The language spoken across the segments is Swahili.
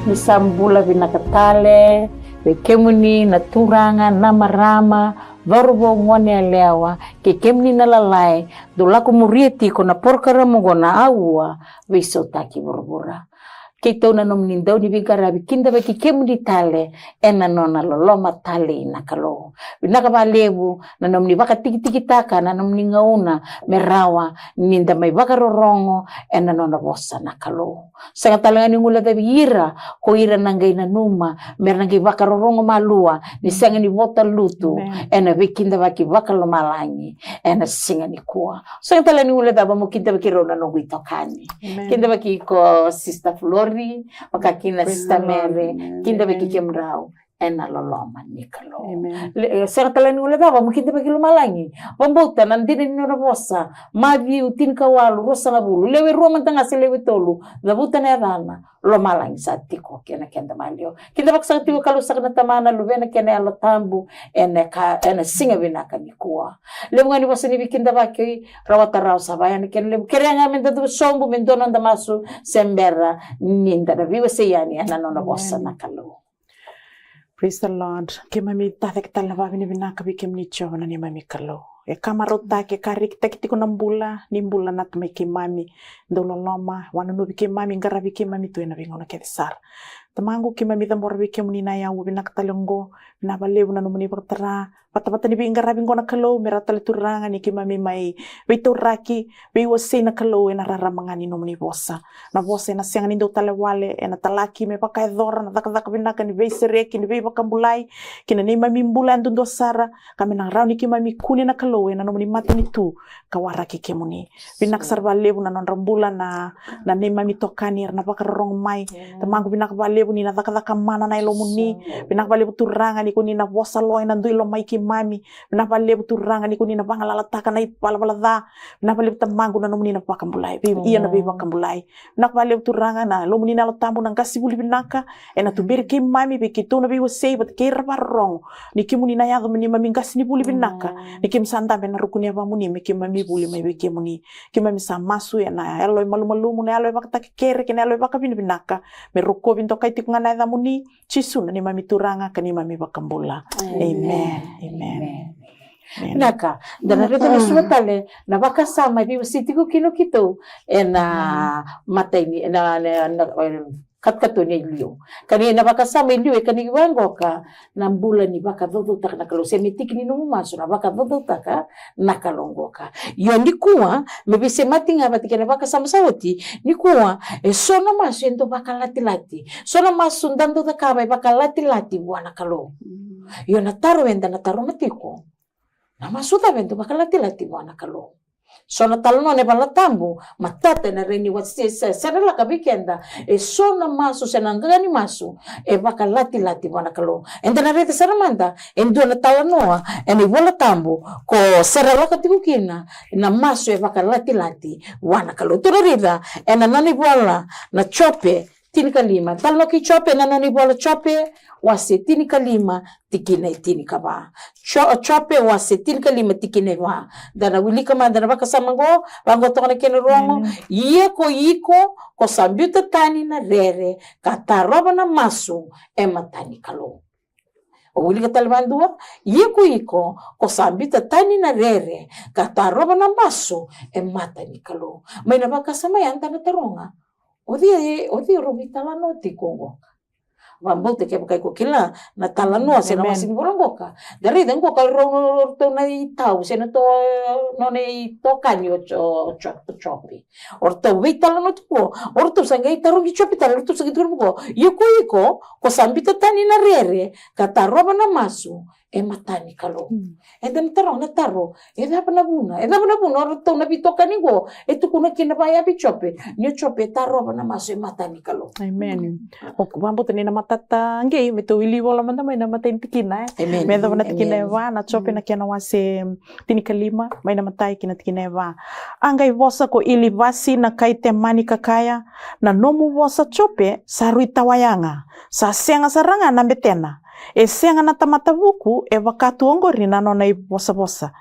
Nisambula vinakatale, kemuni naturanga namarama, varbo ngone alewa, kemni nalalai, dolaku murieti kona porkara mongona awa, visotaki burbura. Kita una nom nindau ni bigara bikinda baki kemuni tale, ena nona loloma tale nakalo. Binaka balebu, na nom ni baka tiki taka, na nom ni ngauna, merawa, ninda may baka rorongo, ena nona bosa nakalo. Sa katalangan yung ula dabi ira, ko ira nanggay na numa, meranggay baka rorongo malua, ni sanga ni bota lutu, ena bikinda baki baka lomalangi, ena singa ni kuwa. Sa katalangan yung ula daba mo kinda baki rona nung itokani. Kinda baki ko Sister Flori, makakina Sister Mary, kinda baki kimrao. Ena loloma nikalo. Sa katalan nula dawa mo kinda baki lumalangi. Pambuta nandina ni bosa, mavi utin kawalu rosa ngabulu. Lewe ruwa mantanga si lewe tolu. Dabuta na rana lumalangi sa tiko kena kenda malio. Kinda baki sa tiko kalu sa kanatamana luvena kena ala tambu ena singa binaka nikua. Lewe ngani bosa ni bikinda baki rawata raw sabayan kena lewe kere nga menda du sombu mendono ndamasu sembera ninda da viwa seyani ena nona bosa nakalo. Praise the Lord. Ke mami tatek talava bini binaka bikem ni chona ni mami kalo. E kamarota ke karik tekiti ko nambula nimbula nak me ke mami dololoma wana no bikem mami ngara bikem mami tu ena bingona ke sar. Tamangu ke mami tambor bikem ni na ya binak talongo na balew na no muni patara pata ni bingara bingona kalo meratale turanga ni ke mami mai beito raki be wase na kalo ena rara mangani no muni bosa. Na bosa na siang ni do talewale ena talaki me pakai dora na tak binaka ni be sereki ni be bakambulai kina ni mami mbulan do sara kami na raw ni ke mami kuni na kalo ena no muni mati ni tu kawara ke muni binak sarba lebu na non rambulan na ni mami tokani na pakarong mai tamangu binak balebu ni na tak mana na ilo muni binak balebu turanga ni kuni na bosa loy na duilo mai ke mami binak balebu turanga ni kuni na bangalalatakan na ipalabala binak balebu tamangu na no muni na pakambulai iya na be pakambulai binak balebu turanga na lo muni na lo tambu nang kasibuli binaka ena tumberi ke mami be kito na be wasei bat ke rabarong ni ke muni na ya muni mami kasini buli binaka ni ke santa be na rukuni apa muni me ke mami buli mai be ke muni ke mami sa masu ya na elo malu muni elo bakta kere ke elo bakabin binaka me roko binto kai tikungana da muni chisun ni mami turanga ke ni mami bakambula. Amen. Naka, dan ada tu suatale, na baka sama di sitiku kino kito, ena mata ini, ena kat ni liu. Kani na baka sama liu, kani wango ka, na bulan ni baka dodo tak nakalo, semitik ni numaso na baka dodo taka nakalongo ka. Yon di kuwa, mebise mati nga bati kena baka sama sawati, ni kuwa, sona maso ento baka lati-lati, sona maso dando takamay baka lati-lati buwan nakalo. Yon nataro enda nataro matiko. Nama sudah bentuk bakal lati-lati buana kalau. Sona talno ne balatambu matata na reni watse serela kabikenda sona masu senangani masu bakal lati-lati buana kalau. Enda na rete saramanda endo na talanoa eni balatambu ko serela katikukina na masu bakal lati-lati buana kalau. Turarida ena nani bola na chope tini kalima talno ki chope na nani bola chope wase tini kalima tikine tini kaba chope wase tini kalima tikine wa dana wili kama dana baka samango bango tokana kene romo ye ko iko ko sambuta tani na rere kataroba na masu matani kalo o wili katalbandua ye ko iko ko sambuta tani na rere kataroba na masu matani kalo may na baka samayan tana taronga odi robita la noti kongo Mambote ke pakai kokila na talano se na masin borongoka dari dengo kal ro to na itau se na to no ne to kanyo chopi orto vitala no tipo orto sangai taru gi chopi taru to sagi turbo yeko ko sambita tani na rere kata roba na masu matani kalo edem taro na taro eda pana buna orto na bitoka ningo etu kuna kina baya bi chopi ni chopi taro na masu matani kalo. Amen. Ok mambote ni na matata ngai meto ili wala manda mai na matai tikina me da na tikina wa na chopi na kina wase tini kalima mai na matai kina tikina wa angai vosa ko ili vasi na kaite mani kakaya na nomu vosa chope sarui tawayanga sa senga saranga na betena senga na tamata buku wakatu ongori na nona i vosa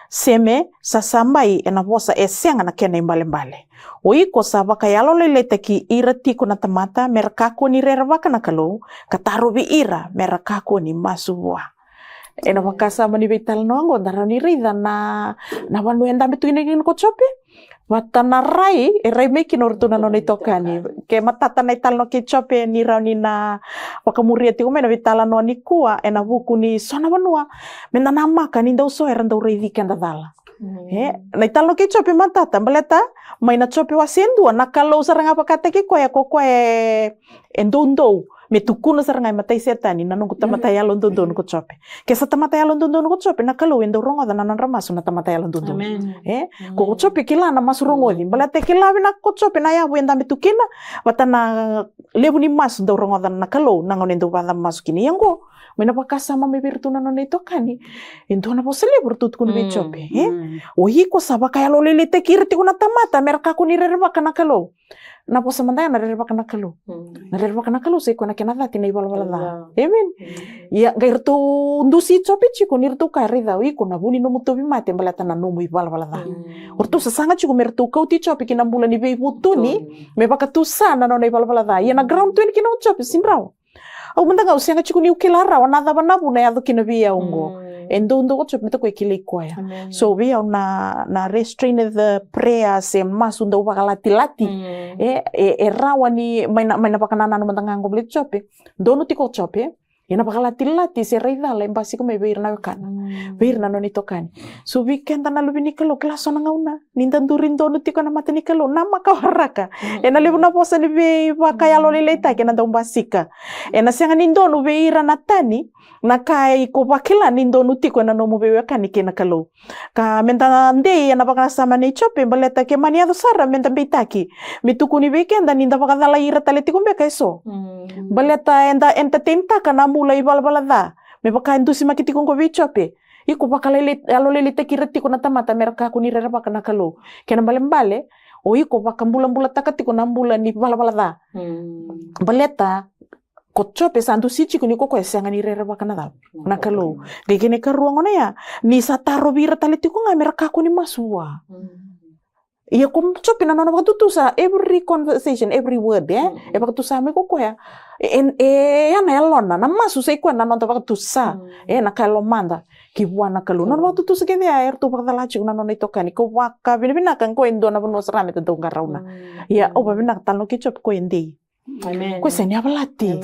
seme sasambai ena vosa senga na kena imbale-mbale. O iko sa vakayalo lelete ki ira tiko na tamata merakako ni rera vaka na kalau kataro vi ira merakako ni masuvua. Ena vakasama ni vital nongo dara ni rida na wanu enda betu ini ko chope. Watana rai rai meki no rutuna no tokani ke matata na ital no ke chope ni rauni na wakamuria tiko mena vitala no ni kua ena vuku ni sona vanua mena namaka ni ndau so eranda urei kenda dala. Na ital no ke chope matata baleta mai na chope wasendua na kalau saranga pakata ke koya endo me tukuna saranga matai setani na nungu tamata ya londondo no chope ke sa tamata ya londondo no chope na kalau endo rongo da nan ramasu na tamata ya londondo ko chope kila na masurongo di balate kila na ko chope na ya wenda metukina watana lebu ni mas do rongo da na kalau na ngonendo bala masukini yango mena pakasama me virtuna no netokani endo na posele bertut kun be chope o hiko saba kaya lo lelete kirti kuna tamata merka ko ni rerba kana kalau na posa mandaya na rerba kana kalau na rerba kana kalau se kona kena dati na ibala bala amen ya gairto ndusi chope chiko nirto ka rida wi kona buni no muto bimate balata na no mu ibala bala orto sasanga chiko merto kauti chope kina bula ni be butuni me bakatu sana no na ibala bala ya na ground twin kina chope sinrao au manda ngau senga chiku ni ukilara wana dava nabu na yado kina via ungo endo chope meta ko ikile kwaya so via na restrain the prayer se mas unda upakalati lati rawa ni maina pakanana no manda ngango blet chope dono tiko chope yana pakalati lati se reida la embasi ko me beir na kana beir na no ni tokani so weekend na lubini kalo klaso na ngauna nindandurin dono tiko na matani kalo na makawaraka ena lebu na posa ni be wakaya lo leleta kena dombasika ena senga nindono beira na tani na kai ko bakila nindono tiko na no mo bewe kani kena kalo ka menda ndei yana pakana sama ni chope baleta ke mania do sara menda beitaki mituku ni weekend ninda pakadala ira taleti ko beka eso baleta enda entertainta kana mulai bala-bala me baka entusi makiti ko bichope iko bakalele alo lele tekireti ko na tamata merka ko ni rera baka nakalo kena bale-bale o iko baka mbula-mbula takati ko na mbula ni bala-bala baleta ko chope sandu sichi ko ni ko esanga ni rera baka nakalo gegene karuang ona ya ni sataro bira taleti ko nga merka ko ni masua iya ko chope na nona bakatutusa every conversation every word e bakatusa me ko ya yana elona na masu sei ko na nona bakatusa na kalo manda ki buana kalo nona bakatusa ke dia erto bakalachi na nona itokani ko waka binibina kan ko endo na bono srame te donga rauna ya o babina tano ki chop ko ende amen ko senya balati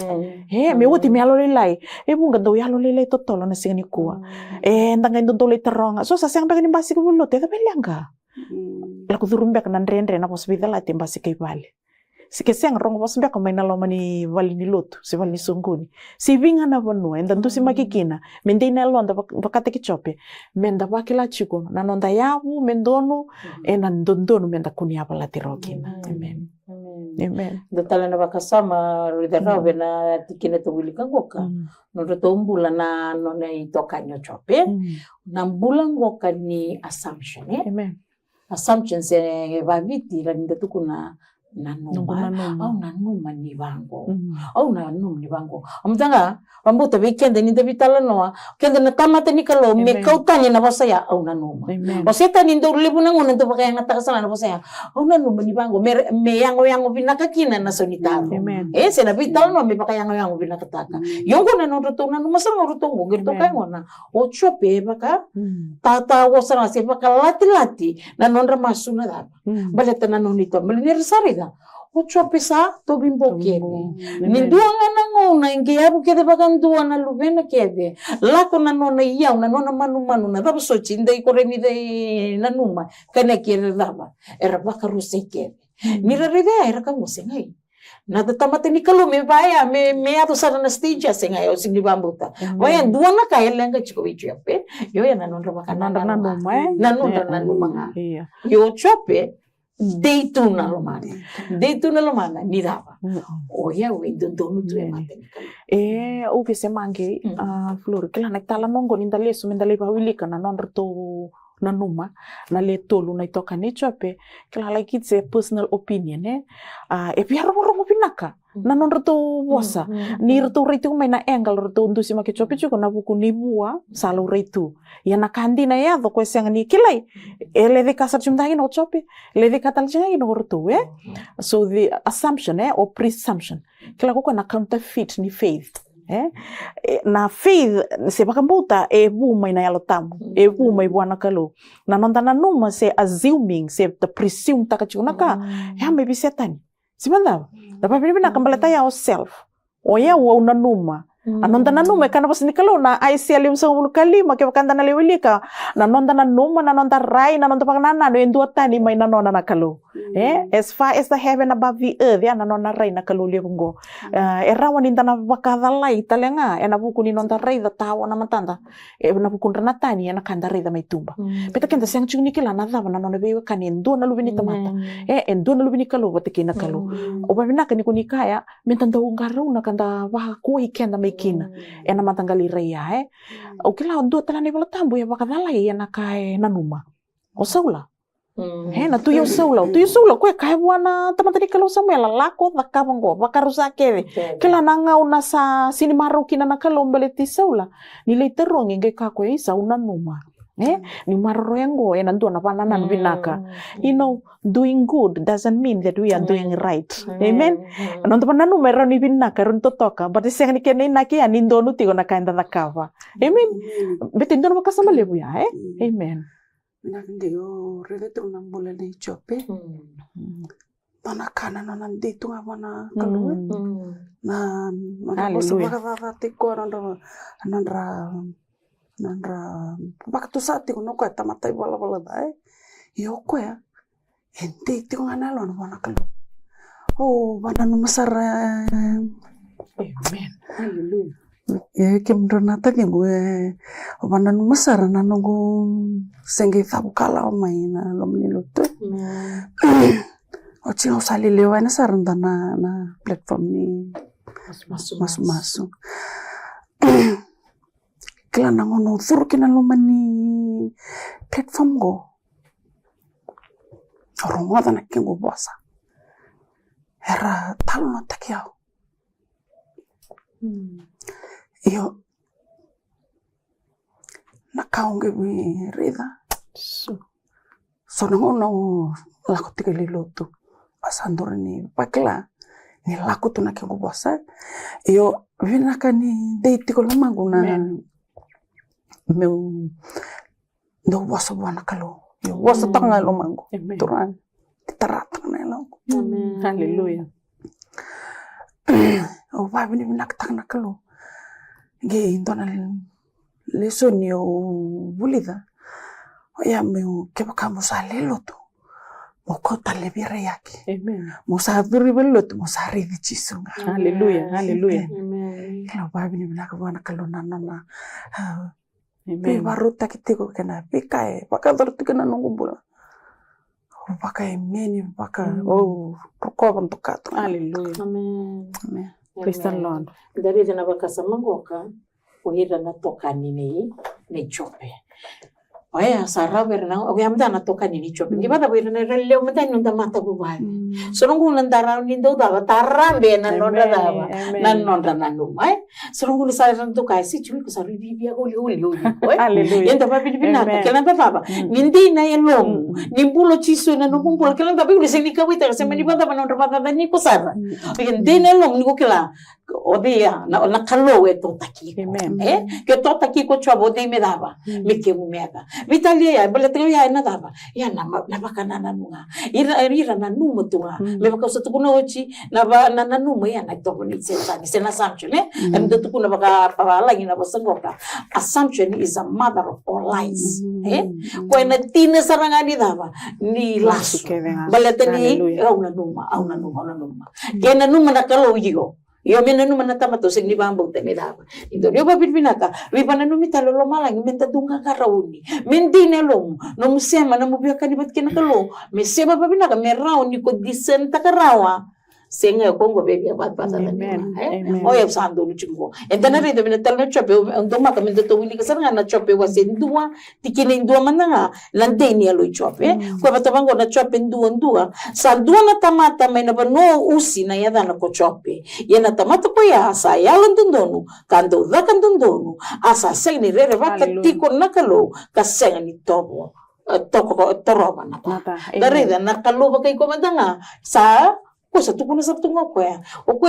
me woti me alo lelai bunga do ya alo lelai totolo na singani ko ndanga endo dole teronga so sa seng bagani basi ko bulo te da belanga la kudurumbe kana ndrendre na posbida la temba sikai vale sike seng rongo posbia ko maina lo mani vali ni lotu si vali sunguni si vinga na vanu enda ndu si makikina mende na londa bakate ki chope menda bakila chiko na nonda yavu mendonu ena ndondonu menda kunia bala tirokina amen amen datala na bakasama ridera bena tikine to wilika goka no tombula na no nei tokanyo chope na mbulang goka ni assumption amen assumptions vaviti la ninda tukuna nanuma au nanuma ni vango au nanuma ni vango amtanga pambuta weekend ninda vitala noa kenda na tamata ni kalo me kautanya na basaya au nanuma baseta ninda ulibuna ngona to bakaya na takasala na basaya au nanuma ni vango me yango vinaka kina na sonitaro sena vitala no me bakaya yango vinaka taka yongo na no to nanuma sama ruto ngir to kay ngona o chope baka tata wasana se baka lati na nonra masuna da baleta na nonito baliner sarida o chope sa to bimbo kede ninduanga na ngona inge yabu kede bakandua na lubena kede lako na nona iya na nona manu na daba so chinda ikore mi de na numa kana kede daba era baka ruse kede mira rede era ka mosengai na tamate ni kalo me vaya me ato sa na stage sengai o singli bambuta waya dua na kaya lenga chiko bichope yo ya na nona baka na numa na numa iya yo chope deitu na lomana ni dava oya we dondonu tu mate o que se mangue flor que la tala nongo ni ndaleso mendale bawilika na nonrto na numa na le tolu na itoka ni chope kila like it's a personal opinion e pia rongo binaka. Nanon rito wasa. Ni rito rito may na angle rito undu si makichopi chuko na buku ni bua salu rito. Ya nakandi na ya do kwesi yang ni kilai. Ele de kasar chumdahi no chopi. Ele de katal chinga no rito So the assumption or presumption. Kila kuko na counterfeit ni faith. Na faith se bakambuta buma ina yalo tamu buma ibuana kalo na nonda na numa se assuming se the presume takachunaka maybe setani simanda dapat bina kambalata ya self oya wa una numa anonda na numa kana pas nikalo na ICL 50 kali makibakanda na liwilika na nonda na numa na nonda rai na nonda pagnana no endo tani mai na nona na kalo as far as the heaven above the earth ya na nona rai na kalo liungo erawan inda na bakadalai talenga na buku ni nonda rai da tawa na matanda na buku na tani na kanda rai da mai tumba peta kenda sang chung nikila na dava na nona bewe kan endo na lubini tamata endo na lubini kalo batiki na kalo obabina kani kunikaya mentanda ungaro na kanda wa ko ikenda kina na matanggali raya ukila ndo tala ni bala tambu ya bakadala ya na kai nanuma o saula na tuyo saula kwe kai wana tamatani kalau samuel lako bakabango bakarusa keve kila nanga una sa sini marukina na kalombele ti saula ni leiterong nge kako isa una numa ni maroro yango ndo na panana binaka doing good doesn't mean that we are doing right amen nonto pananu mero ni binaka ron totoka but iseng ni kene naki anindo nuti ko nakaenda nakava amen betindo na makasama lebu ya amen ndio reletro na mbole ni chope panakana na nandito nga wana kaluwa na baka tiko nandra bakatu sati kuno ko tamatai bala dai yoko ya ente tiko nganalo na wana kalu bana no masara amen hallelujah kimdona ta kimwe bana no masara na nongo senge fabukala mai na lomni lutu Ochi usali lewa na saranda na platform ni masu kila nangono thuru kina lumani platform go oromada na kingo bosa era talo na takiao iyo nakaonge mi rida so nangono lako tikali lotu pasandor ni pakla ni lako tu na kingo bosa iyo vinaka ni deiti ko lamangu na meu do bosa buana kalo yo bosa tanga lamangu turan titarat na lo hallelujah o va venir nak tanga kalo ge indona lesonio bulida ya meu que bakamos alelo tu mokota le bire yake amen musafiri belotu musari di chisunga hallelujah hallelujah amen kalo va venir nak buana kalo nana amen baruta kitiko kana pikae pakador tikana nungubula pakai meni pakai rukoban tokato hallelujah Amen. amen praise the Lord Dari jana bakasa mangoka uhira na toka nini ni chope. Oya sarra berna o yamda na toka nini chope. Gimana bu na releo mata nunda mata bubai. Sorong nandara nindo dava tarambe na nonda dava. Na nonda na numai. Sorong sa to kai si chui ko sa bibia oli. hallelujah Yenda babi binata kela baba. Nindi na yelom. Nimbulo chiso na numpul kela babi uli sing nikawita kasi manibanda pa nonda mata ni ko sara. Yenda na lom ni ko kela odia na kalo eto taki. amen Que to taki ko chabo de me dava. Me que meda. Vitalia ya boleto ya na dava. Ya na bakana na nunga. Ira na numo tunga. Me baka sa tukuna ochi na numo ya na to ni sentani. Sena assumption and the tukuna baka pala na basangoka. Assumption is a mother of all lies. Kung na tina saranga ni dava ni lasso. Boleto ni au na numa. Kaya na numa na kalo yigo. Yo mena numa na tamato sig ni bambo tani dava. Ito yo babinaka. Riba na numita lolo malang menta dunga karawuni. Mendine lom no musema na mubia kanibat kinakalo. Mesema babinaka merao ni ko disenta karawa. senga kongo baby abat pasa Amen. eh Amen. o ya sando lu chingo entana rede bina tal na chope ndoma kamenda to wili kasanga na chope wa sendua tikine ndua mananga lanteni alu chope ko batabango na chope ndua sandua na tamata mena bano usi na yada na ko chope yana tamata ko ya sa ya landondonu kando da kandondonu asa seni rere vaka Hallelujah. tiko nakalo kasenga ni tobo toko toroba na Mata. darida nakaloba kay komandanga sa ko sa tukuna sa tunga ko ya o ko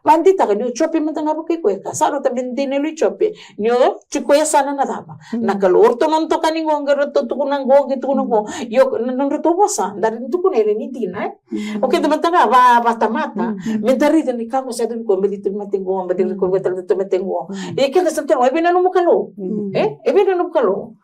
bandita ka ni chope mandanga ba kay ko ka saro ta bendine lu chope nyo chiko ya sana na daba nakalor to non to kaningo ngaro to tukuna ngo gitu ko yo nang to basa dari tukuna ere ni tina o kay mandanga ba batamata mendarida ni ka ko sa dun ko medito matingo medito ko betal to matingo e kaya sa tanong ebe na no mukalo ebe na no mukalo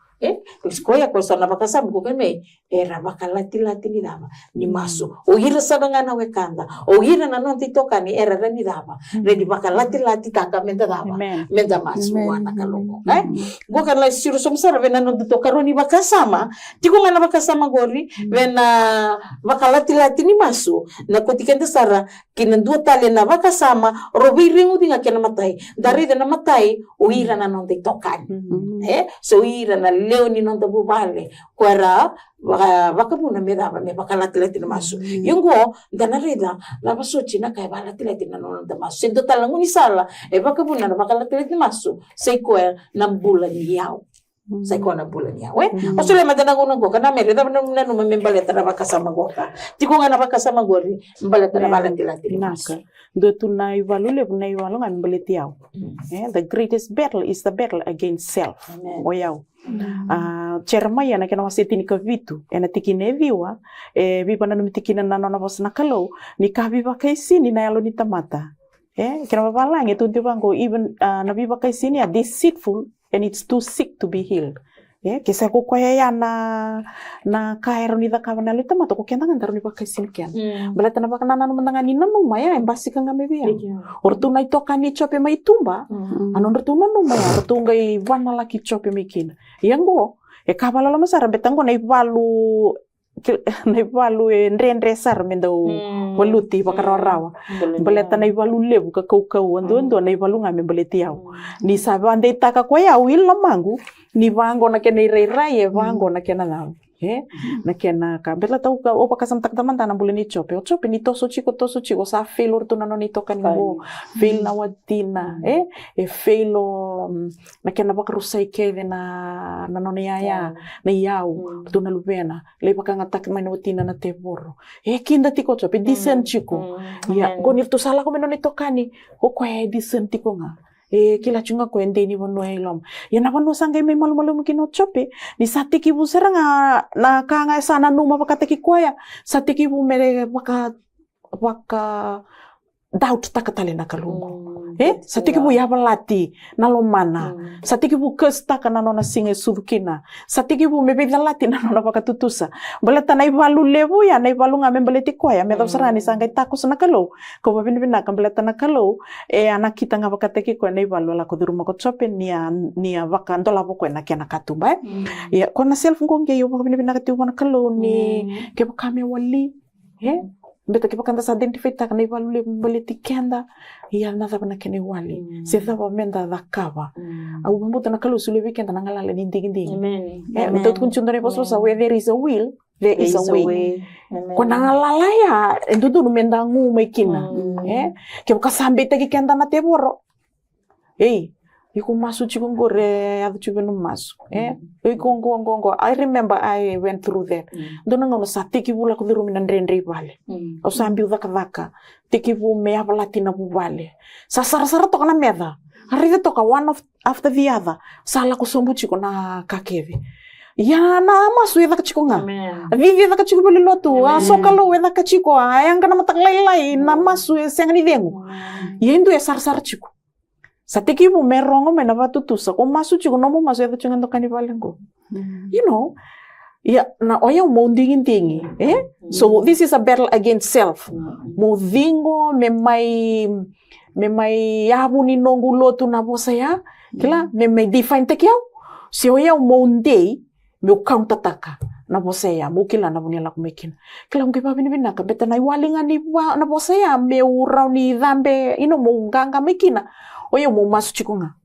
Kuskoya ko sa nabakasam ko kami era bakalati-lati ni dama ni maso o hira sa nga na wekanda o hira na non titoka ni era ni dama ready bakalati-lati taka menta dama Amen. menta maso wana kaloko go kan la siru somsara vena non titoka ro ni bakasama tiko nga na bakasama gori vena bakalati-lati ni maso na kotikenda sara kinandua tali na bakasama ro biringu dinga kena matai dari na matai o hira na non titoka so hira na leo ni non tabu bale kwara baka muna me daba me baka lati na maso yung go danarida la baso china kay bala lati na non da maso sendo talang ni sala baka muna na baka lati na maso say ko na bulan yaw say ko na bulan yaw o sule madanang unang go kana me daba na no membaleta na baka sama go ka ti ko nga na baka sama go ri baleta na bala lati na maso Do tunai valule punai walu ngam beletiau. The greatest battle is the battle against self. Oyau. Cermaya na kena wasetini ka vitu. Ena tikine viwa. Viva na numitikina na nona was nakalo. Ni kaviva kay sini na yalo ni tamata. Kena babalang ito bango even na viva kay sini are deceitful and it's too sick to be healed. Kisa ko kaya ya na kairo ni da kawana lita mato ko kenda ngandaro ni pakai sinkian. Balata na baka nanano mandanga ni nanu maya embasi ka ngame bia. Ortu na ito kani chope mai tumba. Anon ortu nanu maya ortu ngai wana laki chope mai kina. Yang go kabala lama sara betango na ibalu ndre sar mendo waluti bakararawa. Balata na ibalu lebu ka kau ando na ibalu ngame baleti yao. Ni sabe ande taka ko ya wil lamangu. Ni vango na kena irai vango na kena na na kena ka bela tau ka opa kasam tak taman tanam bulan ni chope ni toso chiko sa fail or tu nano ni tokan mo fail na wadina fail na kena bakrusai keve na nano ni aya na yau tu na lubena le baka ngatak man wadina na teboro kinda tiko chope disen chiko ya goni tu sala ko meno ni tokani ko disen tiko nga kila chunga ko ende ni wono ilom ya na wono sangay may malu mungkin no chope ni satiki bu seranga na kanga sana numa pakateki kwaya satiki bu mere waka doubt takatale na kalungo satiki bu yabalati na lomana satiki bu kesta kana nona singe sudukina satiki bu mebe lati na nona pakatutusa balata na ibalu lebu ya na ibalu ngame baleti kwaya me serani sangay takos na kalo ko babinbina kambalata na kalo anak kita nga pakateki ko na ibalu la ko duruma ko chope nia waka ndola ko na kena katumba ya ko na self ngonge yo babinbina katuwa na kalo ni ke kame wali Beta kipa kanda sa identify tak na iwalu baleti kenda ya na taba na kene wali se taba menda da kaba au bambuta na kalu sule weekend na ngala ni ding amen betot kun chundore poso sa where there is a will there is a way ko na ngala ya endudu menda ngu mekina kipa kasambe tagi kenda na teboro Iko masu chiku gore adu chiku no masu iko ngongo I remember I went through that dona ngono sa tiki bula ko dirumi nandrendre vale o sambi udaka tiki bu me abalatina bu vale sa sara to kana meda arida to ka one after the other sala ko sombu chiku na kakeve ya na masu eda chiku nga vivi eda chiku bele lotu sokalo eda chiku ayang kana mataklai na masu sengani dengu yendo sar chiku Sa tiki bu merongo mena batutusa ko masu chiku no mo masu eda chiku ndo kanibalengo you know ya na oya mo tingi so this is a battle against self mo dingo me mai yabu ni nongu lotu na bosa ya kila me mai define tekiao si oya mo ndei me counter taka na bosea mukila na bunia la kumekin kila unge babini binaka beta na iwalinga ni na bosea me urau ni dhambe ino munganga mekina oyo mo masu chikunga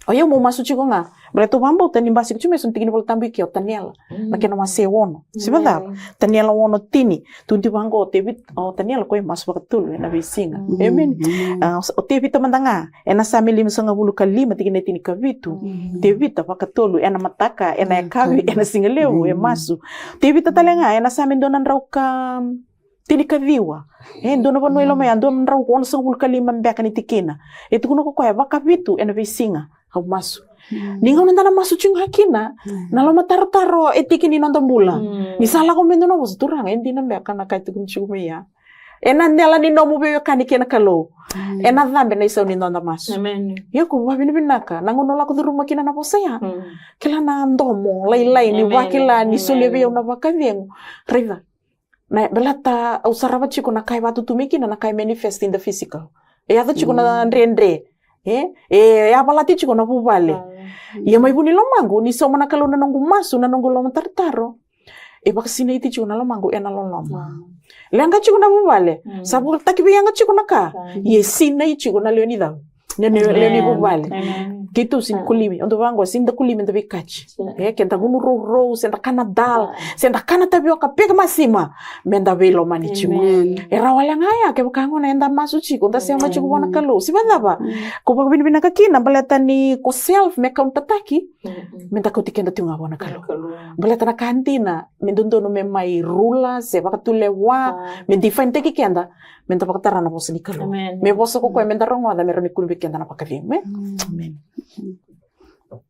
oyo mo masu chikunga breto bambo tani basi kuchume suntigini bol tambi ki otaniela na kena mase wono sibada taniela wono tini tunti bango tebit taniela ko masu bakatul na bisinga amen o tebit mandanga ena samili msanga bulu kalima tigine tini kavitu tebit bakatulu ena mataka ena kavi ena singeleu masu tebit talenga ena samindonan rauka tini kaviwa ndona bono ilo me andon rau ko sanga bulu kalima mbeka ni tikina kuno ko ya bakavitu ena bisinga hau masu ninga nanda na masu chung hakina na lo mataro etikini nonton bula ni sala ko mendo no bos turang endi na mbeka na kaitu kumchume ya ena ndela ni no mube kani kena kalo ena dhambe na isau ni nonda masu amen yo ko babini binaka nangono la ko duruma kina na bosaya kila na ndomo lai ni wakila ni sulebe una bakavengo riva na belata usaraba chiko na kai watu tumikina na kai manifest in the physical ya chiko na ndrendre ya balati chiko na bubale ya maibuni lomango ni soma na kalo na nongu masu na nongu loma tartaro bakasina iti chiko na lomango ena loloma lenga chiko na bubale sabu takibi yanga chiko na ka sina chiko na leoni da leoni bubale gitu sin kulimi ondo bango sin da kulimi da bikachi kenta gunu ro senda kanadal senda kanata bioka pega masima menda velo manichimo era walanga ke bukango na enda masu chiko da sema chiko bona kalo sibanda ba ko ba bin kina baleta ni ko self me count ataki menda ko tikenda tunga bona kalo baleta na kantina mendondo no me mai rula se bakatule wa men define teki kenda menda bakatara na bosni kalo me boso ko menda rongo da meroni kulbi kenda na pakavime amen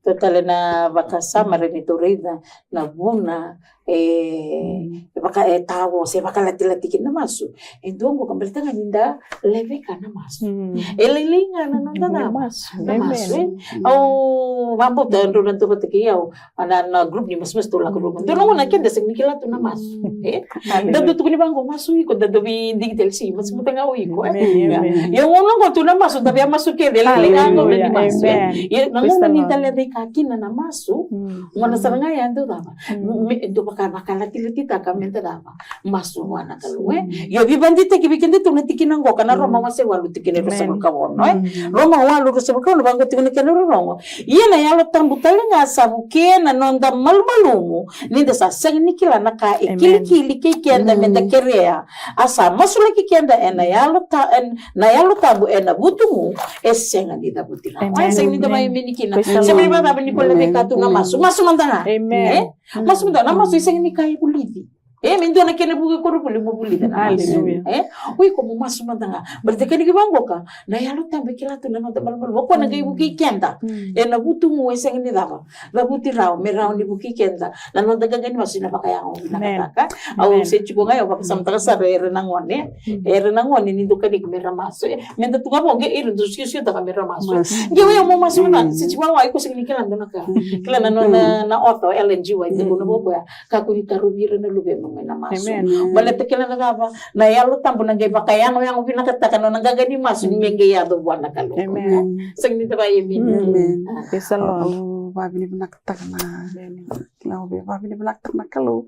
totale na bakasama renitorida na buna baka tawo se baka lati kina masu endongo kambelta ninda leve kana masu elilinga na nonda na masu au vambo dando na to batiki au na group ni mas to la group to no na kenda signikila to na masu dando to ni bango masu iko dando bi digital si mas mutanga iko yung uno ko to na masu tabi masu ke elilinga no ni masu na ninda leve kakina na masu ngona saranga yando daba bakala tilitita kamenta daba masu wana kalwe yo bibandite kibikende to natikina ngo kana roma wase walu tikine rusabul kawono roma walu rusabul kawono bango tikine kana rongo yena yalo tambutale nga sabuke na nonda malmalumu ninda sa sagnikila naka ikilikili kikenda menda kerea asa masula kikenda ena yalo tabu ena butumu esenga nida butila wa senga nida mai minikina semeni baba nikola bekatu na masu mandanga masu mandanga masu senga nikai bulidi mendo na kene buge koru buli mo bulida na ui ko mo masu mandanga berarti kene gibango ka na yalo tambe kila to na nonda malmalumu ko na gai buki kenda ena butumu esenga nida ba la buti rao me rao ni buki kenda na nonda gagani masu na bakaya ngo nakataka au se chuko ngayo pa samtaka sa ere nangone ni dukani kamera maso menda tunga bonge iri dusisio ta kamera maso ngewe mo masu na se chwa wa iko signikila ndona ka kila na auto LNG wa ite bono bobo ya kakurita rubira na lube mo na maso balete kila na gaba na yalo tambo na geba kaya no yang pinakataka no nagagani maso menge ya do bwana kalo signita ba yemin pesalo babili pinakataka na kila obe babili pinakataka na kalo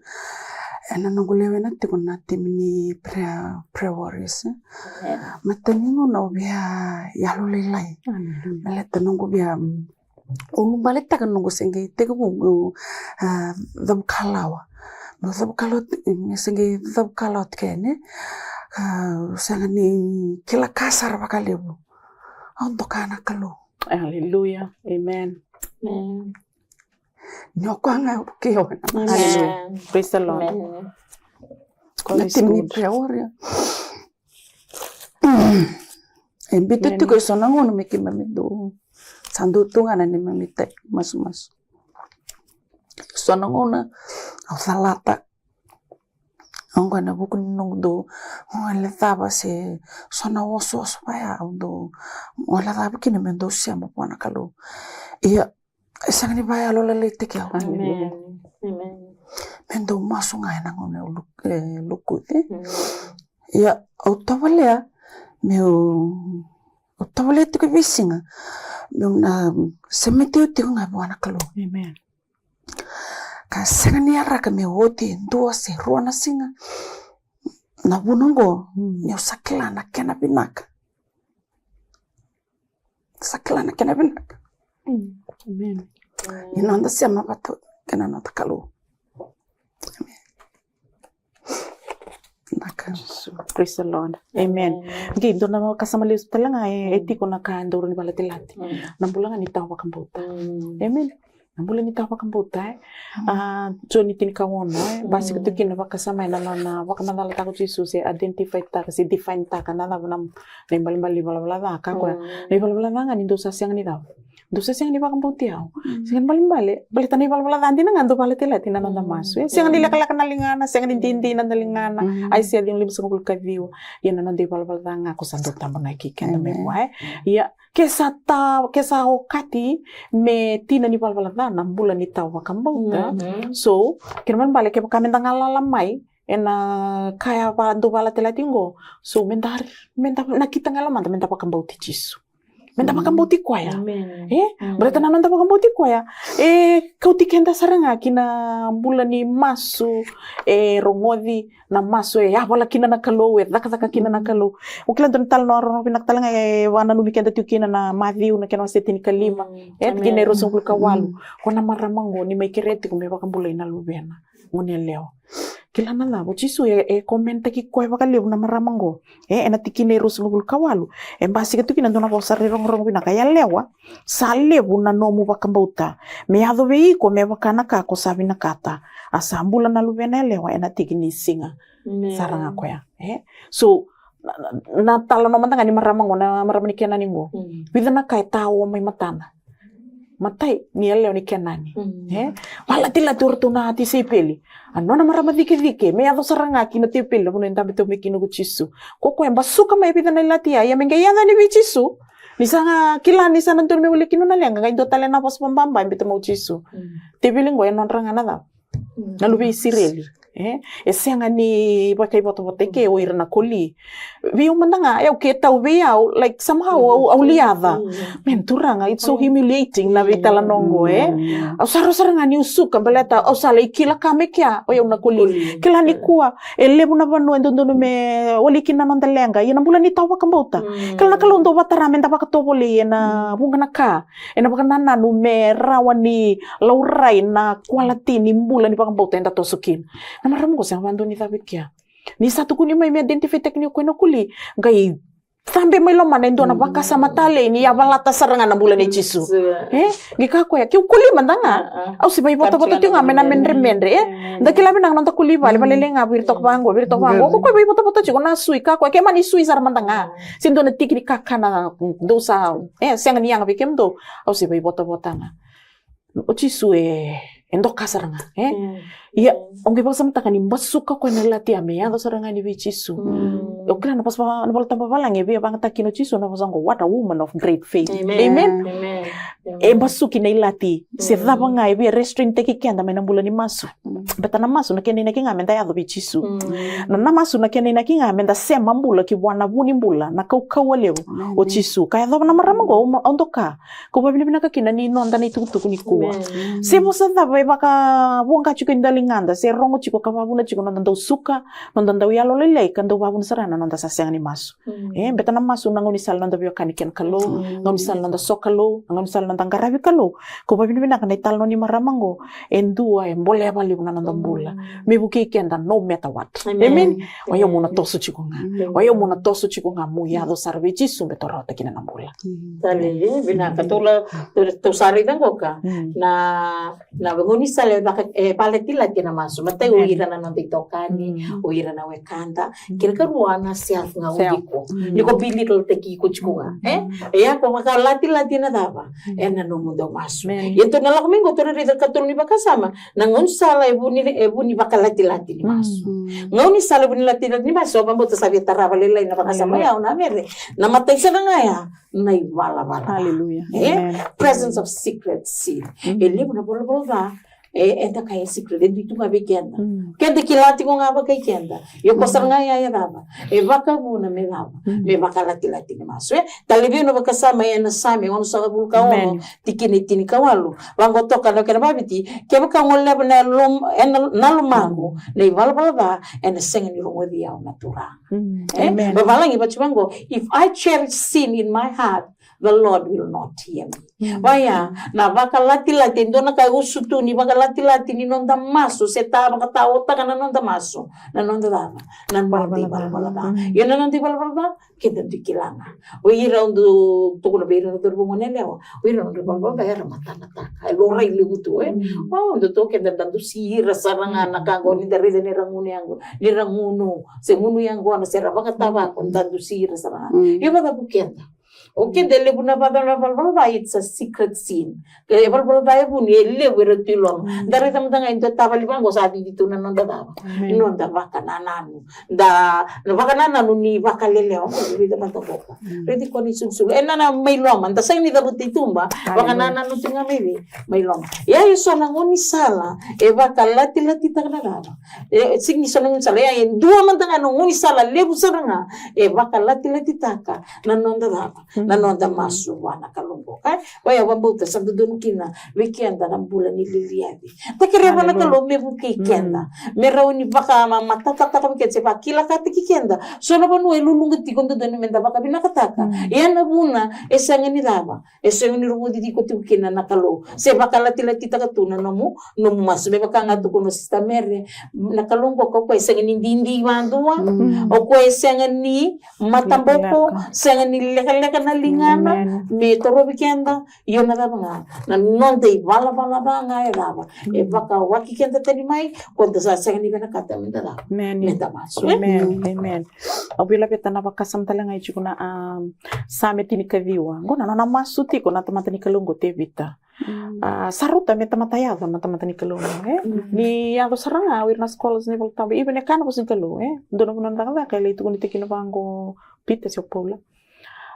ena nongulewe na tiko na timini prayer warriors mataningo na obia yalo lelai maleta nongu bia baleta kan nongu senge teko dabkalawa dabkalot senge dabkalot kene sangani kila kasar bakalebu ondokana kalo hallelujah amen nyokanga kio hallelujah praise the Lord God is good prayer embito tiko sonango no mekimamido sandu tunga na ni mamite mas sonango na salata ongo na buku nungdo ngale taba se sona woso spaya ndo wala taba kini mendo siamo pona kalu iya sangni baya lo lele teke amen mendo masu ngai na ngone lukute iya autovalea autovalea teke visinga meu na semeteu tiko ngai pona kalu amen Kasanga ni araka me wote ndua se ruana singa. Na bunongo ni usaklana kena binaka. Saklana kena binaka. Amen. Inanda siya mabato kena natakalu. Amen. Naka. Praise the Lord. Amen. Okay, ndo na kasama lius talanga etiko na kaandoro ni balati-lati. Nambulanga ni tawa kambuta. Amen. Nambula ni tawa kambuta. Joni tinikawono. Basi kutukina wakasama na wakanala tako Jesus identify taka si define taka na imbali bala kakwa. Na bala nga ni dosa siyang ni daw. Dosa siyang ni wakambuti ao. Siyang balimbali. Balitan ni bala dandi na nga ndo balati-lati na maso. Siyang ni lakalaka na lingana, siyang ni dindi na lingana. Ay siya yung libis ng kaviyo. Yan na di bala nga ako sa dotamo na ikikin na may buhay. Ya, kesa okati me tina ni bala na bulan ni tawa kambauta. So, kinaman balik kaya kami nangalamay. Kaya pa do balati-lati ngo. So, nakita nga laman, menta pa kambauti Jisu. Menta pakambuti kwaya. Berarti nanonta pakambuti kwaya. Kau tikenda saranga kina bulan ni masu rongodi na masu wala kina nakalo daka kina nakalo. Ukilan don tal no ron pinaktalanga wana numikenda tukina na Matthew na kina setini kalima. Kina rosong kawalu. Kona maramango ni may kireti kung may pakambulay na lubena. Ngunit leo. Kilana na, Jisu komenta ki koe wakaliw na maramango. Enatiki rosong kawalu. Basi katu kina dona sa rirong pinakaya lewa. Sa lewu na nomu wakambauta. Me ado veiko me wakana ka ko sabi na kata. Asa ambula na lubena lewa enatiki ni singa. Saranga koya. So, natalo naman tanga ni maramango na maramani kenani ngo. Wida na kay tao may matana. Matay ni leo ni kenani. Wala tila turto na ati sipeli. Ano na maramadike-dike. May ato saranga kina tipili. Puno yung tabi to may kinugot Jisu. Koko yung basuka may pita na ilati ay. Yamin kaya na ni Jisu. Nisa nga kilani sa nandun may uli kinunaliang. Ngayon do tala na pas pambamba. Imbito mo Jisu. Tipiling ko yan ranga na daw. Nalubi sireli. Ese nga ni bakay boto-boto ke o ira na kuli. Viu man nga ayaw kita ubiyaw like somehow auliada. Mentura nga it's so humiliating na vitala nongo Au saro-saro nga ni usuk baleta au sala ikila kame kya o yaw na kuli. Kila ni kuwa elebu na banu endondo me wali kinanon talenga yana bulan ni tawa kambota. Kala nakalondo bataramen tapaka topoli na bunga na ka. Ena baka nananu me rawani laurai na quality ni bulan ni pakambota enda tosukin. Namaram ko sa wando ni David kya. Ni satu kuni may identify teknik ko kuli. Gay sampai may laman endo na baka sa matale ni yabalata sarangan na bulan ni Jisu. Gika ko ya kiu kuli mandanga. Au si bay boto-boto tiyo nga menamen remendre. Dakilabi nang nanta kuli bali nga birtok bango. Ko bay boto-boto tiyo na sui ka ko kaya mani sui sar mandanga. Sindo na tikni kakana do sa siang ni yang bikem do. Au si bay boto-boto nga. O Jisu endok kasaranga. Iya, onge pa samta kani masuka ko na lati ame ya saranga ni Jisu. Okla na pas na bal tamba balang ebe bang takino Jisu na pasango what a woman of great faith. Amen. Masuki na ilati. Se daba nga ebe restraint teki kenda me bulan ni masu. Beta na masu na kene na kinga menda ya do Jisu. Na masu na kene na kinga menda sema mbula ki bwana buni mbula na kau lewo o Jisu. Kaya do na maramago ondoka. Ko babili binaka kina ni nonda ni tutu ni kuwa. Se mo sa daba baka buang kachu kendali nganda se rongo chiko kababuna chiko nanda suka nanda yalo lele kando babuna sarana nanda sasang ni masu beta na masu nangoni sal nanda bio kaniken kalo ngoni sal nanda sokalo ngoni sal nanda garabi kalo ko babini bina kanai talno ni maramango endua embole bali una nanda mbula mebuki kenda no meta wat amen oyo muna tosu chiko nga muya do sarbe Jisu betorota kina nambula tali bina katula to sari dangoka na ngoni sal paletila kina masu matay uira na nang titokani uira na wekanda kira karuana self nga udiko liko bilitol tekiko chikuga ya ko makalati na daba na no mundo masu yento na lang mingo to na ridal katul ni bakasama nangon sala ebu ni bakalati ni masu ngoni sala ebu ni lati ni masu pambo to sabi taraba lelay na bakasama ya na mere na matay sa nga ya na ibala hallelujah presence of secret sin ele mo na bolo ba enda kaya secret itu nga kenda kenda kilati ko nga ba kay kenda yo kosar nga ya daba baka muna me daba me baka lati ni maso talibio no baka sama ya na same ono sa bulka ono tikini kawalo wango toka no kena babiti ke baka ngolle na lum na lumango nei balba and sing ni rongo dia natural babalangi bachibango if I cherish sin in my heart, the Lord will not hear me. Vaya, na baka lati-lati, ndo na kay usutu ni baka lati-lati ni nonda maso, seta baka tao taka na nonda maso, na nonda dama, na nonda balbalada. Yun na nonda balbalada, kita dikilanga. O ira undo, tuko na bira na turbo mo nelewa, o ira undo balbalada, era mata-mata, ay lora ilibutu o undo to, kita dandu sira saranga, nakago, ni darida ni ranguno, se munu yang gona, se rabaka tabako, dandu sira saranga. Yung mga bukenda. Okay, dele buna badana balbalada, it's a secret scene. Kaya balbalada pun ele wera tilom. Dari teman-teman itu tabaliban gak usah di itu nanda daba. Nanda baka nananu, baka nananu ni baka lele. Jadi teman-teman boka. Jadi kau ni sungsul. Nana mailom. Anda saya ni dapat itu mbak. Baka nananu tinggal meli mailom. Ya iso nangoni sala. Baka lati tak nada. Sing iso nangoni sala. Ya dua teman-teman nangoni sala lebu seranga. Baka lati taka. Nananda daba. Nanonda masu wana kalumbo kai waya wambuta sandu dunkina weekenda na bulan ni liliadi takire wana kalumbo buki kenda merauni baka mata tata ketse bakila kati kenda so na banu elulungu tikondo donu menda baka binakataka yana buna esangani lava esangani rumu di kotukina nakalo se baka lati takatuna nomu masu me baka ngatu kono sistemere nakalumbo ko esangani ndindi wandua o ko esangani matamboko sangani leka na lingana me toro bikenda yo na daba na nonde bala banga daba baka waki kenda tani mai quando sa sangani bana kata menda daba menda maso amen obila petana baka samtala ngai chikuna same tini kaviwa ngona na masuti ko na tamatani kalungo tevita saruta me tamatayado na tamatani kalungo ni ado saranga wirna skolas ni voltaba ibene kana posin kalu dono nanda kala itu ni tikino bango pita si Paula.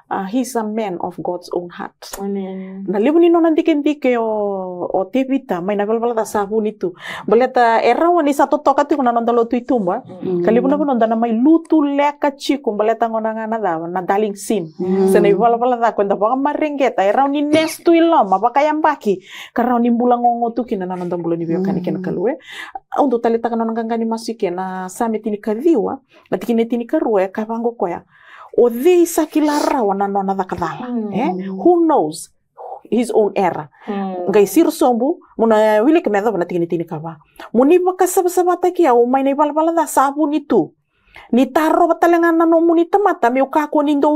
He's a man of God's own heart. Amen. Na libu ni nonan dike o tevita may nabalbalada sabun itu. Baleta erawan ni sa totoka ti kuna nondalo tu itumba. Kalibu na nonda na may lutu leka chiku baleta ngona nga na daling sin. Sa na ibalbalada kwenda baka marengeta erawan ni nestu ilom mabaka yambaki. Karawan ni bulang ngongotu kina nonda bulan ni biyo kanikin kalue. Undo talita kanon ngangani masike na same tini kadiwa. Natikine tini karue kavango koya. O de sakilara wana nona dakadala who knows his own era ngai sir sombu muna wili kemeda bana tini kaba muni baka sabata kia o mai nei balbala da sabun itu ni taro batalengan no muni tamata me ka ko nindo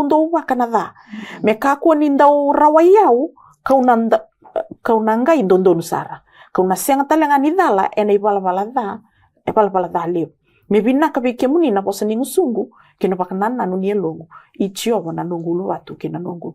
kanada me ka ko nindo rawayau kaunanga indondo nusara kauna senga talengan idala enei balbala da leo me bina kabike muni na posa ningu sungu kina pakanan nanu nielongo ichio na nungulu watu kina nungu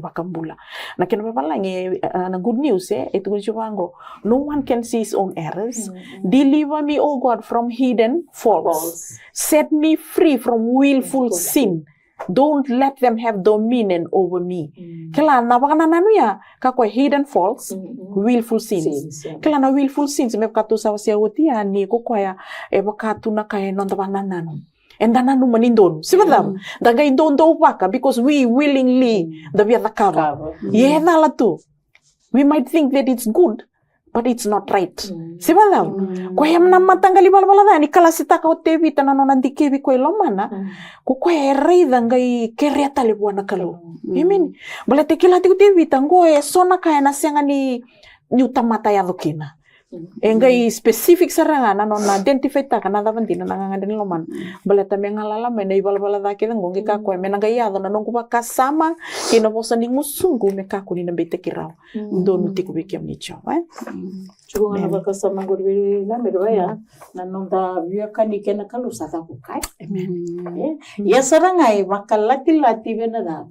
bakambula na kina papalangi na good news itu kujiwango no one can see his own errors deliver me O God from hidden faults set me free from willful sin don't let them have dominion over me kala na pakana nanu ya kako hidden faults willful sins kala na willful sins me pakatu sa wasiawotia ni kokoya pakatu na kay nonda banananu and dananu manindon sibadam daga indondo waka because we willingly the cover la tu we might think that it's good but it's not right sibadam ko yam na matanggali balbalada ni kala sita ka tevi tanano nandikebi ko ilomana ko rei dangai keriata le buana kalo amen balate kilati ko tevi tango sona kaya na senga ni utamata ya dokina engai specific saranga na non identify ta kana da bandina nanga ngandin loman baleta mengalala menai balbala da kida ngongi ka ko menanga ya na nongu bakasama kino bosa ni musungu me ka ko ni nambete kirao ndonu tiku bikem ni cho chugo na bakasama gorbi na merwaya na nonda via kani kena kalu sata ko kai amen ya saranga e bakalati lati benada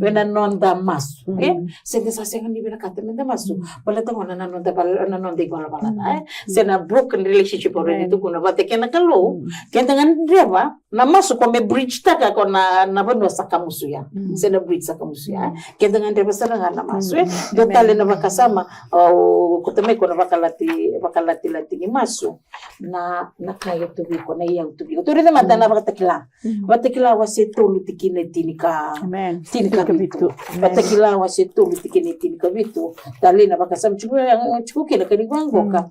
bena nonda mas sege sa sege ni bena katemenda masu baleta ngona na nonda bal na nonda igual balada sena broken relationship already tu kuna bate kena kalau kenta ngan dreva na masuk kwa me bridge taka kona na bando sakamusu ya sena bridge sakamusu ya kenta ngan dreva sana na masuk do tale na bakasama au kutame kona bakalati ni masu na kaya tu biko na iya tu biko tu rida madana batakila wasetolu tikine tinika tinika bitu batakila wasetolu tikine tinika bitu tale na bakasama chuku kena kani wangoka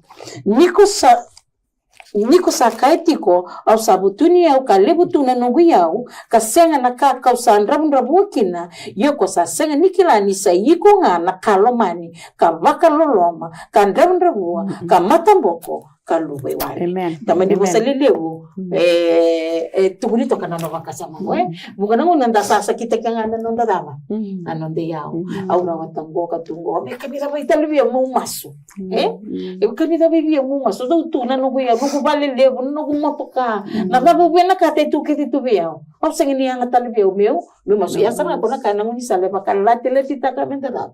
niko sa kaitiko au sabutuni au kalebutuna nungu yau kasenga na kaka usandrabu kina yoko sa senga nikila nisa yiko nga na kalomani kavaka loloma kandrabu ka matamboko kalubai wale tamani bosalelewo tugunito kana no bakasama bukana ngonda sasa kita kangana nonda dama anonde yao au na watango katungo me kabisa baitalibia mu masu kabisa bibia mu masu do tuna no ya no vale levo no motoka na babu bena kate tu kiti tu biao au sengini yang talibia meu masu ya sana kona kana ngoni sale bakalate le titaka menda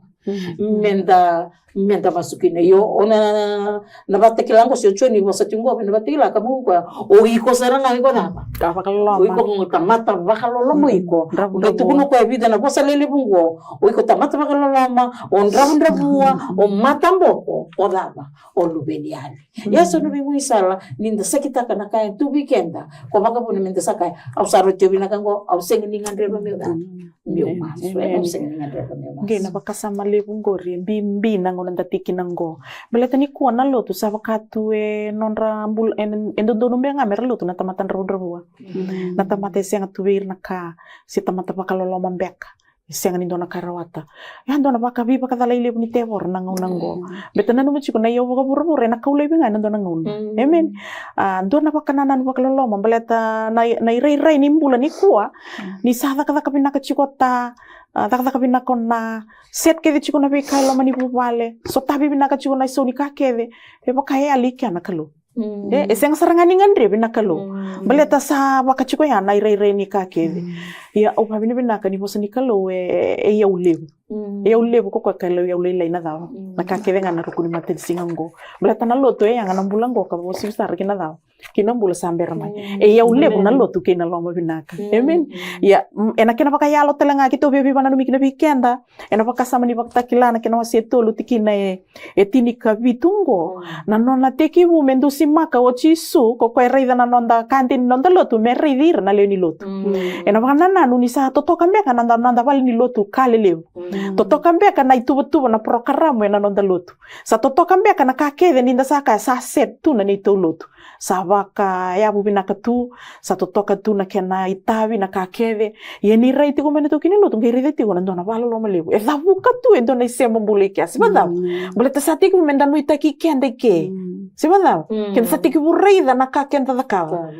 menda masukine yo ona na batekilango sio choni bosatingo na batekila kamu kwa o iko saranga iko dama ka bakaloma o iko tamata bakalolo iko betu kuno kwa vida na bosa lele bungo o iko tamata bakaloloma on drabua o matamboko o dama o lubeniali yeso no bingu isala ninda sekita kana kai tu weekenda kwa bakabu ni menda sakai au saro tio binakango au sengini ngandreba meu dama meu mas au sengini ngandreba meu mas ngena bakasama lebungori bimbi nango nandatiki nango beletani kuwa na lotu sa wakatu nonra ambul endo dono me ngamer lotu na tamatan rawdrawa na tamate siang tuwir na ka si tamata pakalolo mambeka siang ni dona karawata yan dona baka bi baka dalay lebu ni tewor nango betana no chiko na yo baka burbure na kaulay binga na dona ngun amen dona baka nanan pakalolo mambeleta na iray ni bulan ni kuwa ni sada kada kapinaka chikota takata kabina kona set kede chiko na beka lo mani bubale so tabi bina ka chiko na so ni ka kede e baka ya alika na kalo eseng sarangani ngandre bina kalo baleta sa baka chiko ya na ire ni ka kede ya o pabini bina ka ni bosa ni kalo e ya ulebu ko kalo ya ulele na dawa na ka kede ngana rukuni mate singango baleta na loto ya ngana bulango ka bosi sar kina dawa kina bula samber mai ya ulebu na loto kina lo mabinaka amen ya ena kena baka ya lo telenga kito bebi bana mikina bikenda ena baka sama ni bakta kilana kena waseto lutikina e tinika bitungo na nona teki bu mendusi maka o chisu ko ko reida na nonda kantin nonda lotu me reidir na leoni lotu ena baka nana nuni sa toto kambeka nanda vale ni lotu kale lebu toto kambeka na itubu na programo ena nonda lotu sa toto kambeka na kakede ninda saka sa set tu na ni to lotu sa baka ya bubina katu sa totoka tu na kena itavi na kakede ye ni reiti ko meneto kini lotu ngeri reiti ko ndona valo lo malebu e davu katu endo na ise mbule kia sibada boleta sati ko menda no itaki kende ke sibada ken sati ko reida na kakenda dakawa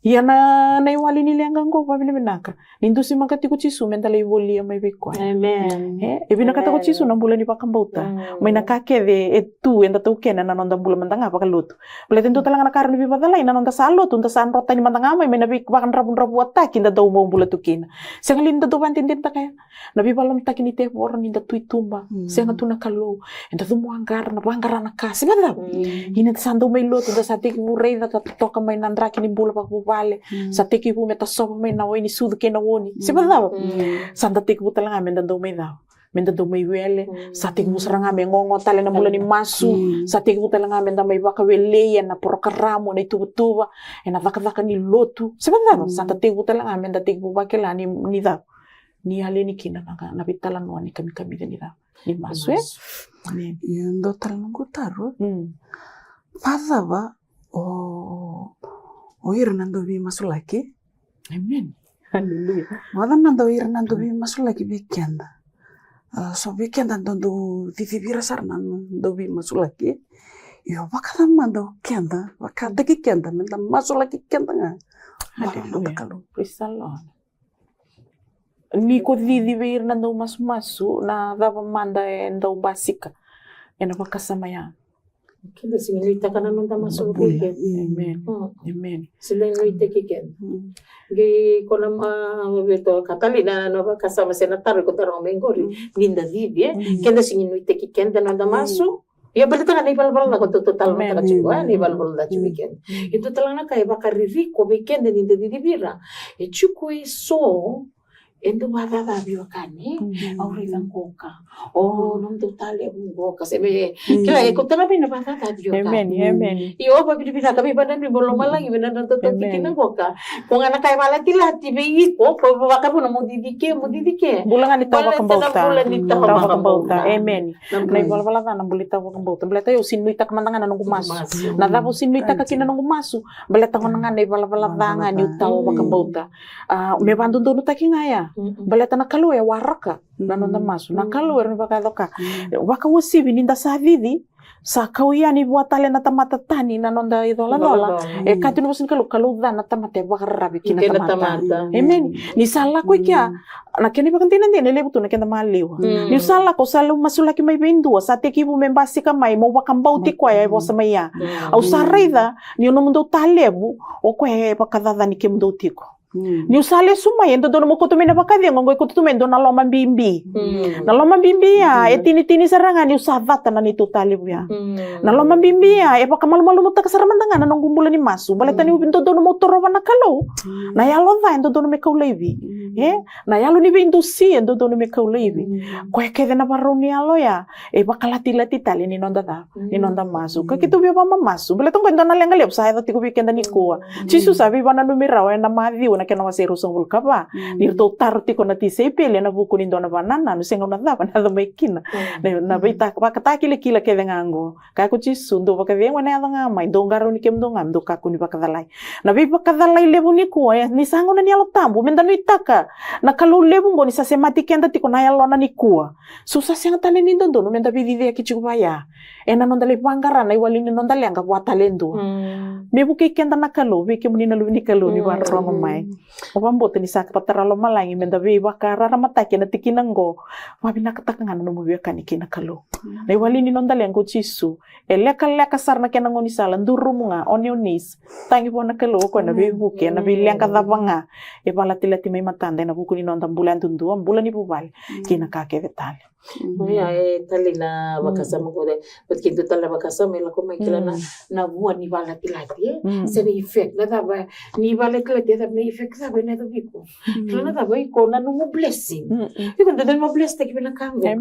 ya na iwali ni lengango pa binaka nindusi makati ko chisu menda le voli mai bikwa amen e binaka ko chisu na mbula ni pakambauta mai na kakede etu enda to kena na nonda mbula mandanga pa kalutu boleta endo talanga na karni bi badala ina nonda salo tu nda san rota ni mandanga mai na bik bakan rabu ataki nda do mo mbula tukina sengalinda do bantin ta kaya na bi balam takini te por ni nda tuitumba senga tu na kalu enda tu muanggar na bangara na kasi bada ina sando mai lo tu nda satik burei da toka mai nandra kini mbula pa vale sa teki bu meta sopa mai na ni sudu ke na woni sibada sanda teki bu talanga menda do mai wele sa teki bu saranga me ngongo tale na mula ni masu sa teki bu talanga menda mai baka wele ya na prokaramo na tuba ena vaka ni lotu sibada sanda teki bu talanga menda teki bu bakela ni da ni ale ni kina na bitala no ni kami ni da ni masu amen yendo talanga taro pada ba oir nando bi masulaki amen haleluya wada nando oir nando bi masulaki bikenda so bikenda nando vivira sarna nando bi masulaki yo bakala mando kenda bakada kenda menda masulaki kenda nga haleluya praise the Lord ni ko vivir nando masu na dava manda endo basika ena bakasama ya Kida singinuita ka na nung tamaso kikin. Amen. Sila inuita kikin. Gi ko na mabito katali na ano kasama senatar ko tarong mengori. Linda Vivi. Kida singinuita kikin da nung tamaso. Ya balita nga naibal-bal na ko total mo Amen. taka chiko, naibal-bal na weekend. Ito talang na kaya bakaririko weekend din didibira. E chiko so endo madada biwakani auritan koka. Oh, nung totale mo kasi may kaya ko tala bin madada Amen. biwakani. Amen. Iyo pabibina kami banan ni bolong malang ibina nang totoo Amen. kikinang koka. Kung anak kay malati-lati be ko, baka po na mo didike. Bulangan ni tawa kang bauta. Bulan ni tawa Tawa kang kang bauta. bauta. Amen. Na ibala ng bulita ko kang bauta. Balita yo sinuita ka mantangan nang gumaso. Na dapo sinuita ka kina nang gumaso. Balita ko nga na ibala nga ni tawa kang bauta. May bandun ta kingaya. Balita na kaluya waraka. Nanon na maso. Na kaluya ni baka doka. Waka wasibi ninda sa vidi. Sa kauyani buat tali na tamatatani na nonda idola. Kati nusin kalu na tamate bakarabi kina tamata. Amen. Ni sala ko kya. Na kini bakantinan din nile buto na kina maliw. Ni sala ko salo masulaki may bindua sa teki bu membasi ka may mo bakang bauti ko ay bosa maya. Au sarida ni no mundo talebu o ko e bakadada ni kimdo tiko. Ni usale sumay endo dono mo kutumen na bakadi ngongoy kutumen do na lomang bimbi. Na lomang bimbi ya etini saranga ni usavata na nito talib ya. Na lomang bimbi ya e baka malu-malu ta kasaramandangan na nung gumbulan ni masu. Balita ni ubinto dono mo torowan na kalo. Na yalo va endo dono me kaulevi. Na yalo ni bindu si endo dono me kaulevi. Kwe kede na baro ni alo ya. E baka lati-lati tali ni nonda da. Ni nonda masu. Kakitu biya pa mamasu. Balita ko endo na lenga liap sa ito tiko bikenda ni kuwa. Chisu sabi ba na numiraw na madhi na kena wase rusong vulkaba ni to tarti ko na tisepele na buku ni dona banana no senga na daba na mekina na baita ka katakile kila ke dengango ka ko chisu ndo baka venga na nga mai dongaro ni kem dongam do ka kuni baka dalai na bi baka dalai lebu ni ko ni sango na ni alo tambu menda no itaka na kalu lebu ngo ni sa semati kenda tiko na yalo na ni kuwa susa senga tale ni ndo no menda bi vive ki chubaya ena non dale pangara na iwali ni non dale anga buat talendo me buke kenda na kalu be ke muni na lu ni kalu ni wan rongo mai Opambote ni sak pataralo malangi menda be bakara ramatake na tikinango wabina katakanga no mubia kanikina kalo na wali ni nondale ngo chisu eleka sarna kena ngoni sala ndurumunga onionis tangi bona kalo ko na be buke na be lenga dabanga e balati mai matanda na buku ni nonda bulan tundu bulan ni bubal kina kake vetale Ya tali na bakasama ko de but kinto tala bakasama ila ko may kila na buwan ni balati-lati sa na effect na taba ni balati-lati na effect sabi na to biko kila na taba iko na numu blessing iko na mo bless take pinakanggo ka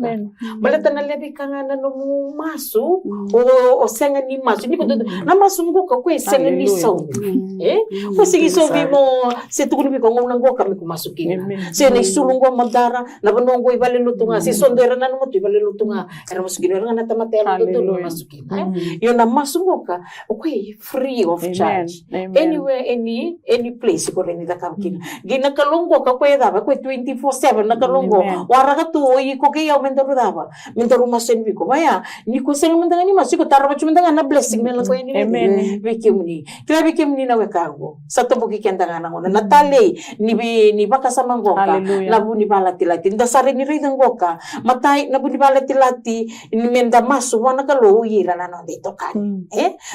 balata na lebi ka nga na numu maso o senga ni maso ni ko na masunggo ka ko senga ni saw ko sige so mo se tukuli ko ngang ngo kami kumasukin se na isulunggo madara na banonggo ibalulutunga si sondera na mo tibale lutunga era masukin nga natamatera to masukin yo na masungoka okay free of charge anywhere any place ko rin ita kamkin ginakalunggo ka kweda ba ko 24/7 nakalunggo wara ka to ko kaya mendaro daba mendaro masen ko baya ni ko sen mendanga ni masiko tarba chumendanga na blessing mela ko ni wikimni kaya wikimni na wekango sa to buki kendanga na ngona natale ni baka sa mangoka na buni balati-lati ndasare ni ridang goka matai na buni balati-lati ni menda masu wana kalo uira na non dito kani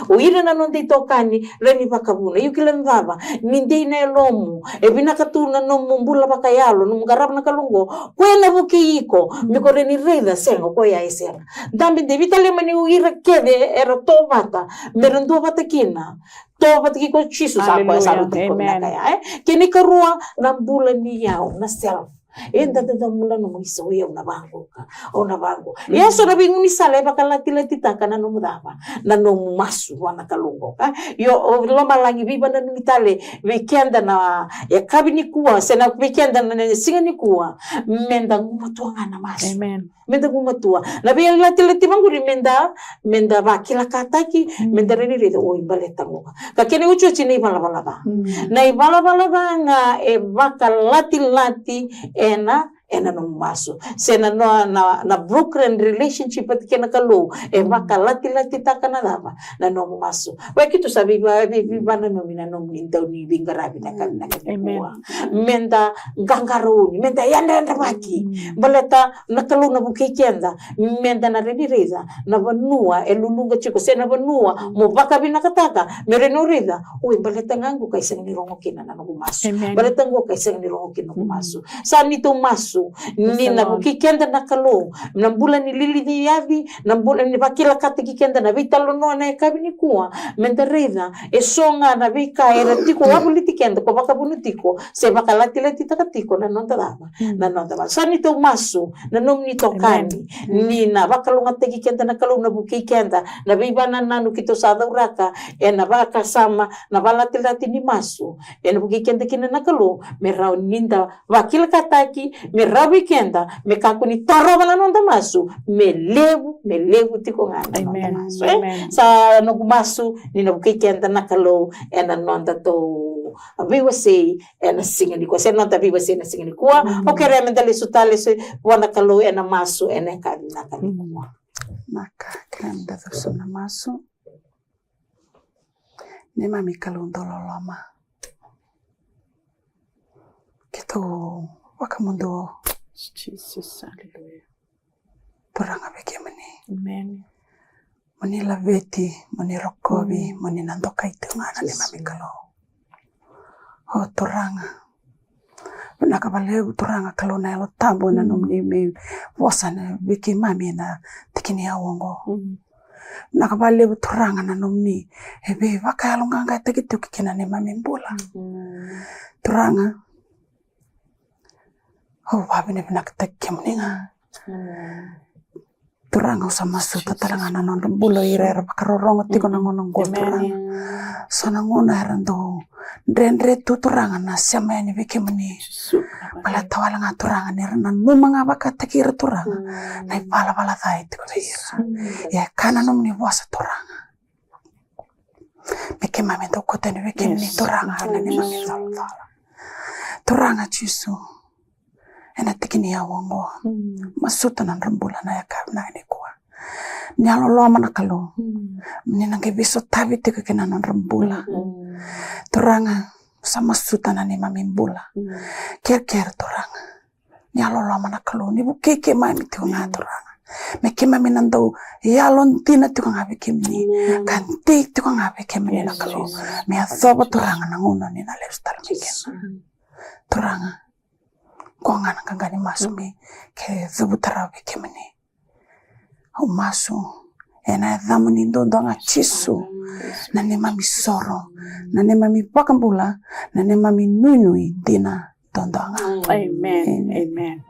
uira na non dito kani reni baka buna yukilan daba nindi na elomu e binakatuna no mumbula baka yalo no garab na kalungo kwena buki iko miko reni reda sengo ko ya esera dambe de vitale mani uira kede era tobata merendo bata kina tobat ki ko chisu sa ko sa ko na kaya kini karua na bulan ni yao na self enda da mula no iso ya una bango yeso na bingu ni sale bakalati-lati takana no mudaba na no masu wana kalungo ka yo loma langi biba na mitale weekenda na ya kabini kuwa sena weekenda na singa ni kuwa menda ngumatua na masu menda ngumatua na bi lati-lati manguri menda bakila kataki menda reni redo o imbaleta ngoka ka kene ucho chini bala na ibala nga e bakalati-lati ena no maso sena no na broken relationship at kena kalo e bakalati-lati takana daba na no maso wa kitu sabi ba na no mina no mindaw ni bingarabi na kuwa menda gangaroni menda yanda maki baleta nakalo na bukikenda menda na reza na banua elulunga chiko sena banua mo baka binakataka mereno reza uy baleta ngangu kay sang nirongo kina na no maso baleta ngo kay sang nirongo kina no maso sa nito maso masu nina bukikenda na kalo na mbula ni lili ni yavi na mbula ni bakila kate kikenda na vita lono na kabini kuwa mendereda esonga na vika era tiko wabuliti kenda ko bakabunutiko se bakalati leti takatiko na nondama sani to masu na nomni tokani nina bakalonga teki kenda na kalo na bukikenda na bibana nanu kito sadauraka na baka sama na balati ni masu na bukikenda kina na kalo merau ninda wakila kataki merau kenda mekakuni taro bala nonda masu melevu tiko nganda nonda masu sa no masu nina bukikenda na kalo na nonda to viwa sei na singani ko se nonda viwa sei na singani ko o kere mendale sutale se wana kalo na masu na kadina kadina maka kenda verso na masu ne mami kalo ndololoma kito wakamundo Jesus, hallelujah. Turanga bekemani. Amen. Mani laveti, mani rokobi, mani nandoka itungana ne mami kalo. Oh turanga. Nakabale turanga kalo na lo tambo na nomni me wasana beki mami na tikini awongo. Nakabale turanga na nomni ebe wakalonga nga tekitu kikina ne mami mbula. Turanga oh, wabi ne pinakatek kemninga. Turanga usama suta taranga na non bulo irera pakarorongo tiko na ngonong go turanga. Sona ngona herando ndendre tu turanga na siama ni bikemni. Pala tawala nga turanga ni rana numanga bakatakira turanga. Na bala thai tiko ira. Ya kana nomni wasa turanga. Bikema mendo kota ni bikemni turanga na ni mami zalala. Turanga chisu. Ena tikini ya wongo masuta na rambula na yakab na ni kwa nyalo loma na kalo nina ngebiso tabi tika kina na rambula turanga sama suta na ni mamimbula ker turanga nyalo loma na kalo ni bukeke mami tiunga turanga mekema minando yalon tina tika ngabe kimni kanti tika ngabe kimni na kalo me asoba turanga na nguna ni na lifestyle mikena turanga kongana kangani masu mi ke zubutara bekemani au masu ena dhamuni ndondo nga chisu na ne mami soro na ne mami pakambula na ne mami nunui dina ndondo nga Amen.